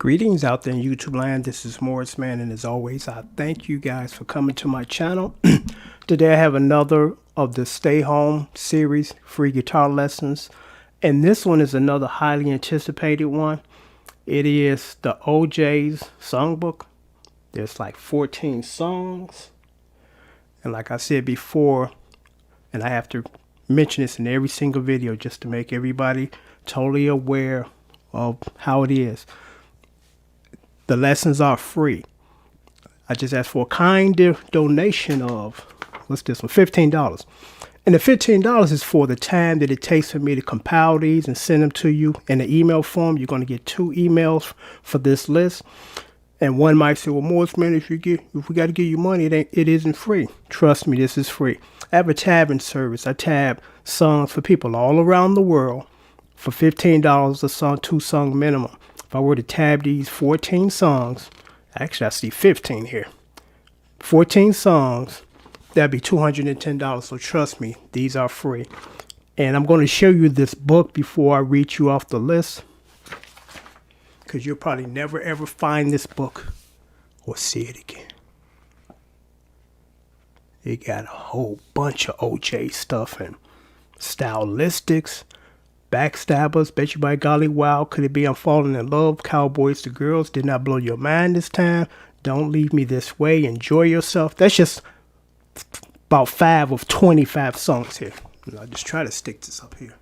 Greetings out there in YouTube land. This is Morris Man, and as always, I thank you guys for coming to my channel. Today I have another of the Stay Home series, free guitar lessons, and this one is another highly anticipated one. It is the OJ's songbook. There's like 14 songs, and like I said before, and I have to mention this in every single video just to make everybody totally aware of how it is. The lessons are free. I just asked for a kind donation of, what's this one, $15. And the $15 is for the time that it takes for me to compile these and send them to you in the email form. You're going to get 2 emails for this list. And one might say, well, Morris, man, if we got to give you money, it isn't free. Trust me, this is free. I have a tabbing service. I tab songs for people all around the world for $15 a song, 2 song minimum. If I were to tab these 14 songs, actually I see 15 here, 14 songs, that'd be $210. So trust me, these are free. And I'm going to show you this book before I read you off the list, because you'll probably never ever find this book or see it again. It got a whole bunch of OJ stuff and stylistics. Backstabbers, bet you by golly, wow, could it be I'm falling in love? Cowboys to girls, did not blow your mind this time. Don't leave me this way, enjoy yourself. That's just about 5 of 25 songs here. I'll just try to stick this up here.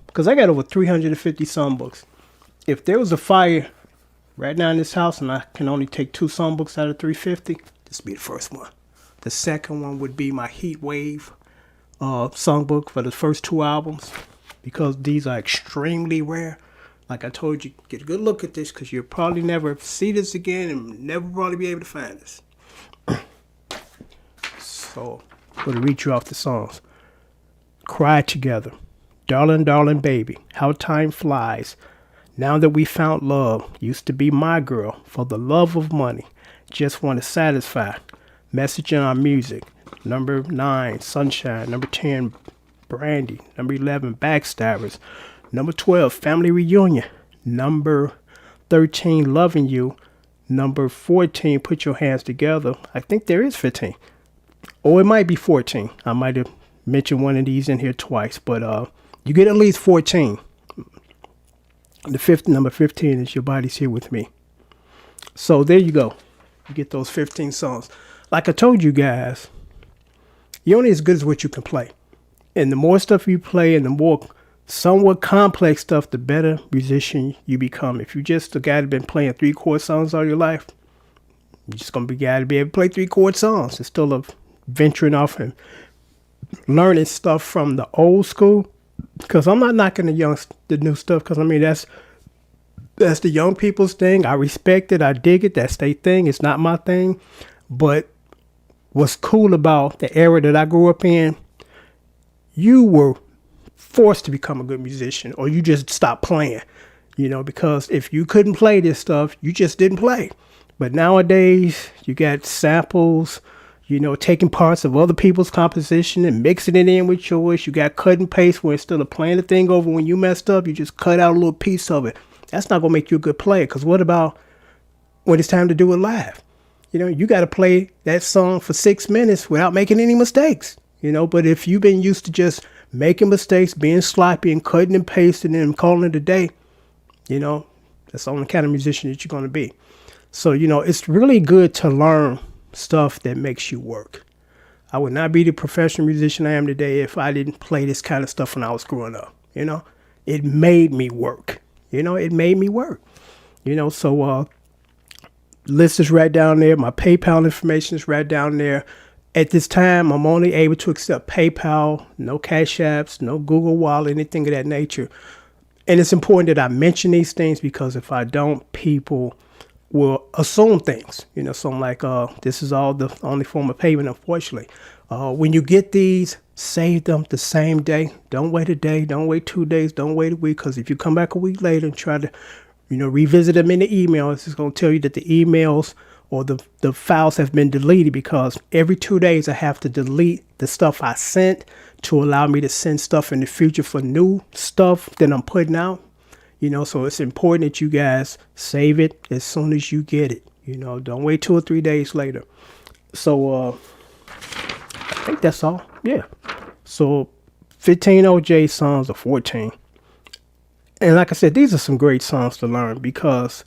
Because I got over 350 songbooks. If there was a fire right now in this house and I can only take 2 songbooks out of 350, this would be the first one. The second one would be my Heat Wave songbook for the first 2 albums, because these are extremely rare. Like I told you, get a good look at this, because you'll probably never see this again and never probably be able to find this. So I'm going to read you off the songs. Cry Together. Darlin, darling baby, how time flies. Now that we found love, used to be my girl, for the love of money. Just want to satisfy. Message in our music. Number 9, Sunshine. Number 10, Brandy. Number 11, Backstabbers. Number 12, Family Reunion. Number 13, Loving You. Number 14, Put Your Hands Together. I think there is 15. Or it might be 14. I might have mentioned one of these in here twice, but you get at least 14. Number 15 is Your Body's Here With Me. So there you go. You get those 15 songs. Like I told you guys, you're only as good as what you can play. And the more stuff you play and the more somewhat complex stuff, the better musician you become. If you're just a guy that's been playing 3-chord songs all your life, you're just going to be a guy to be able to play 3-chord songs instead of venturing off and learning stuff from the old school. Because I'm not knocking the new stuff, because I mean, that's the young people's thing. I respect it. I dig it. That's their thing. It's not my thing. But what's cool about the era that I grew up in, you were forced to become a good musician, or you just stopped playing, because if you couldn't play this stuff, you just didn't play. But nowadays, you got samples, taking parts of other people's composition and mixing it in with yours. You got cut and paste, where instead of playing the thing over when you messed up, you just cut out a little piece of it. That's not going to make you a good player, because what about when it's time to do it live? You got to play that song for 6 minutes without making any mistakes, But if you've been used to just making mistakes, being sloppy and cutting and pasting and calling it a day, that's the only kind of musician that you're going to be. So, it's really good to learn stuff that makes you work. I would not be the professional musician I am today if I didn't play this kind of stuff when I was growing up. It made me work. It made me work. So list is right down there. My PayPal information is right down there. At this time, I'm only able to accept PayPal, no Cash Apps, no Google Wallet, anything of that nature. And it's important that I mention these things, because if I don't, people will assume things. So I'm like, this is all the only form of payment, unfortunately. When you get these, save them the same day. Don't wait a day. Don't wait 2 days. Don't wait a week, because if you come back a week later and try to revisit them in the email, it's going to tell you that the emails or the files have been deleted, because every 2 days I have to delete the stuff I sent to allow me to send stuff in the future for new stuff that I'm putting out. So it's important that you guys save it as soon as you get it. Don't wait 2 or 3 days later. So I think that's all. Yeah. So 15 OJ songs or 14. And like I said, these are some great songs to learn because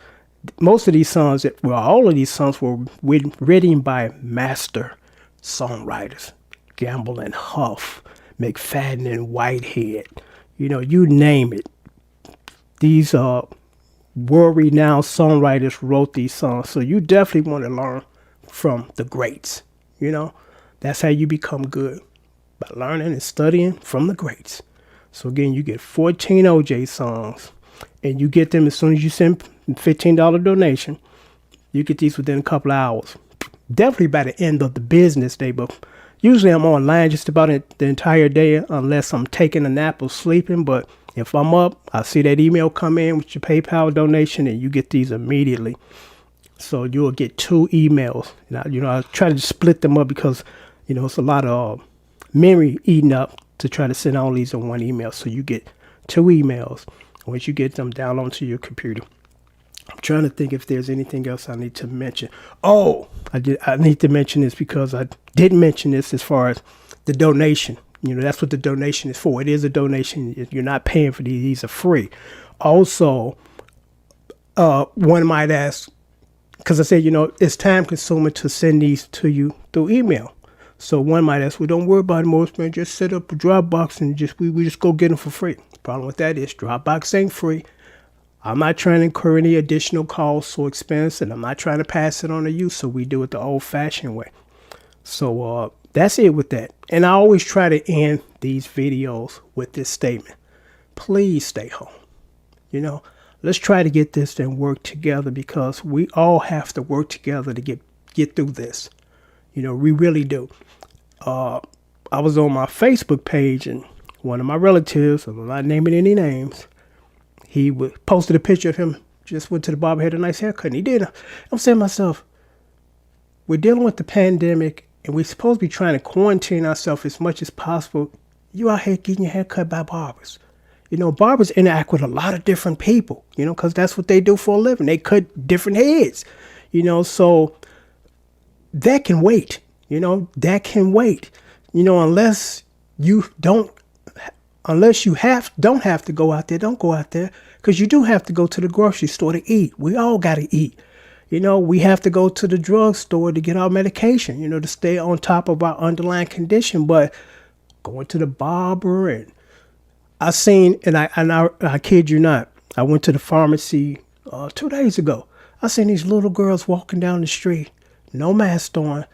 most of these songs, all of these songs were written by master songwriters. Gamble and Huff, McFadden and Whitehead. You name it. These world-renowned songwriters wrote these songs. So you definitely want to learn from the greats. That's how you become good, by learning and studying from the greats. So again, you get 14 OJ songs, and you get them as soon as you send $15 donation. You get these within a couple of hours. Definitely by the end of the business day, but usually I'm online just about the entire day unless I'm taking a nap or sleeping. But if I'm up, I see that email come in with your PayPal donation, and you get these immediately. So you'll get 2 emails. I try to split them up because, it's a lot of memory eating up to try to send all these in one email. So you get 2 emails. Once you get them down onto your computer. I'm trying to think if there's anything else I need to mention. Oh, I need to mention this because I didn't mention this as far as the donation. That's what the donation is for. It is a donation. You're not paying for these. These are free. Also, one might ask, because I said, it's time consuming to send these to you through email. So one might ask, well, don't worry about it, most man. Just set up a Dropbox and we just go get them for free. The problem with that is Dropbox ain't free. I'm not trying to incur any additional costs or expense, and I'm not trying to pass it on to you. So we do it the old-fashioned way. So that's it with that. And I always try to end these videos with this statement. Please stay home. Let's try to get this and work together because we all have to work together to get through this. We really do. I was on my Facebook page, and one of my relatives, I'm not naming any names, he posted a picture of him, just went to the barber, had a nice haircut, and he did. I'm saying to myself, we're dealing with the pandemic, and we're supposed to be trying to quarantine ourselves as much as possible. You out here getting your hair cut by barbers. Barbers interact with a lot of different people, because that's what they do for a living. They cut different heads, so that can wait, that can wait, unless you don't have to go out there, don't go out there, because you do have to go to the grocery store to eat. We all got to eat. We have to go to the drugstore to get our medication, to stay on top of our underlying condition. But going to the barber, and I seen, and I kid you not, I went to the pharmacy 2 days ago. I seen these little girls walking down the street, no mask on,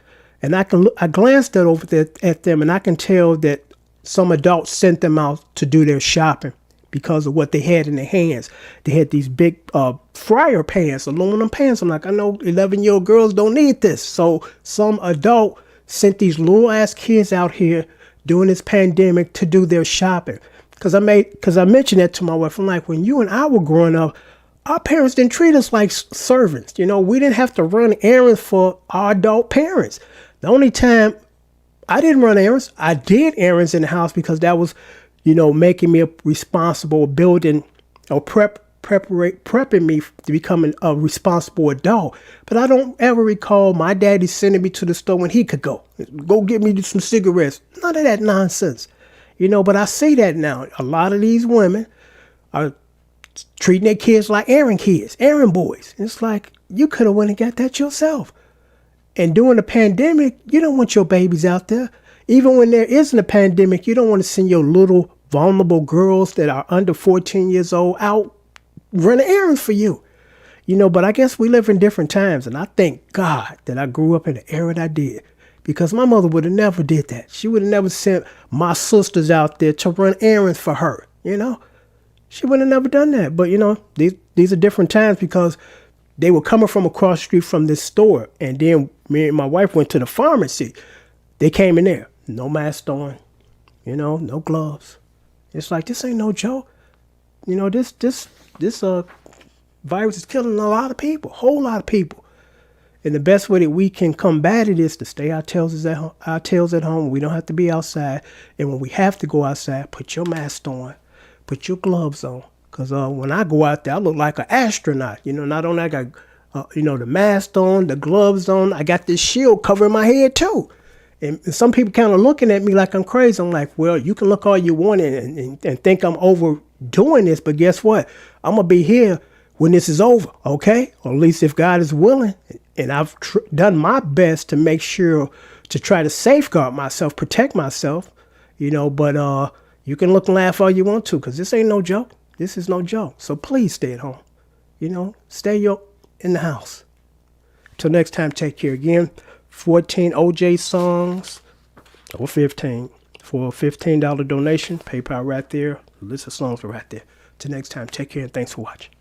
and I glanced at them, and I can tell that some adults sent them out to do their shopping because of what they had in their hands. They had these big fryer pans, aluminum pans. I'm like, I know 11-year-old girls don't need this. So some adult sent these little ass kids out here during this pandemic to do their shopping. Because I mentioned that to my wife. I'm like, when you and I were growing up, our parents didn't treat us like servants. We didn't have to run errands for our adult parents. The only time I didn't run errands, I did errands in the house because that was, making me a responsible, building or prepping me to become a responsible adult. But I don't ever recall my daddy sending me to the store when he could go get me some cigarettes. None of that nonsense. But I see that now. A lot of these women are treating their kids like errand boys. It's like, you could have went and got that yourself. And during the pandemic, you don't want your babies out there. Even when there isn't a pandemic, you don't want to send your little vulnerable girls that are under 14 years old out running errands for you. But I guess we live in different times. And I thank God that I grew up in the era that I did. Because my mother would have never did that. She would have never sent my sisters out there to run errands for her. She would have never done that. But, these are different times because they were coming from across the street from this store. And then me and my wife went to the pharmacy. They came in there. No mask on. No gloves. It's like, this ain't no joke. This virus is killing a lot of people. A whole lot of people. And the best way that we can combat it is to stay our tails at home. We don't have to be outside. And when we have to go outside, put your mask on, put your gloves on. Because when I go out there, I look like an astronaut. Not only I got, the mask on, the gloves on, I got this shield covering my head too. And some people kind of looking at me like I'm crazy. I'm like, well, you can look all you want and think I'm overdoing this. But guess what? I'm going to be here when this is over, okay? Or at least if God is willing. And I've done my best to make sure to try to safeguard myself, protect myself, but you can look and laugh all you want to, because this ain't no joke. This is no joke. So please stay at home. Stay in the house. Till next time, take care. Again, 14 OJ songs, or 15, for a $15 donation. PayPal right there. The list of songs are right there. Till next time, take care and thanks for watching.